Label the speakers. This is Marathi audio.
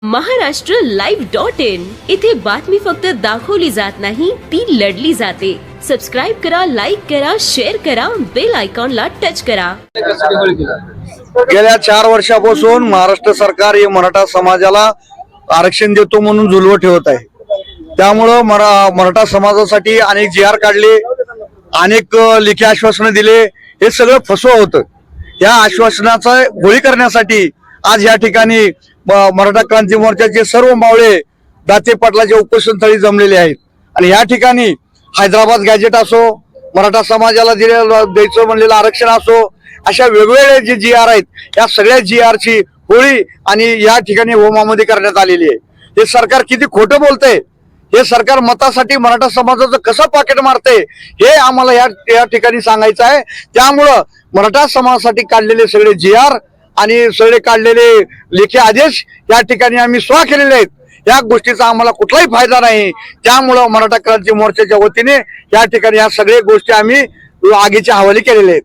Speaker 1: महाराष्ट्र live.in इथे बातमी फक्त दाखवली जात नाही, ती लढली जाते। सबस्क्राइब करा, लाईक करा, शेअर करा, बेल आयकॉनला टच करा।
Speaker 2: गेल्या 4 वर्षापासून महाराष्ट्र सरकार हे मराठा समाजाला आरक्षण देतो म्हणून झुलवत ठेवत आहे। त्यामुळे मराठा समाजासाठी अनेक जी.आर. काढले, अनेक लेखी आश्वासनं दिले, हे सगळं फसवं होतं। या आश्वासनाचा गोळी करण्यासाठी आज या ठिकाणी मराठा क्रांती मोर्चाचे सर्व मावळे दाते पाटलाच्या उपस्थळी जमलेले आहेत। आणि या ठिकाणी हैदराबाद गॅजेट असो, मराठा समाजाला द्यायचं म्हणलेलं आरक्षण असो, अशा वेगवेगळे जे जी.आर. आहेत या सगळ्या जी.आर.ची होळी आणि या ठिकाणी होमामध्ये करण्यात आलेली आहे। हे सरकार किती खोटं बोलतंय, हे सरकार मतासाठी मराठा समाजाचं कसं पाकिट मारते हे आम्हाला या ठिकाणी सांगायचं आहे। त्यामुळं मराठा समाजासाठी काढलेले सगळे जी.आर. आणि सगळे काढलेले लेखी आदेश या ठिकाणी आम्ही स्वा केलेले आहेत। या गोष्टीचा आम्हाला कुठलाही फायदा नाही। त्यामुळं मराठा क्रांती मोर्चाच्या वतीने या ठिकाणी या सगळ्या गोष्टी आम्ही आगीच्या हवाली केलेल्या आहेत।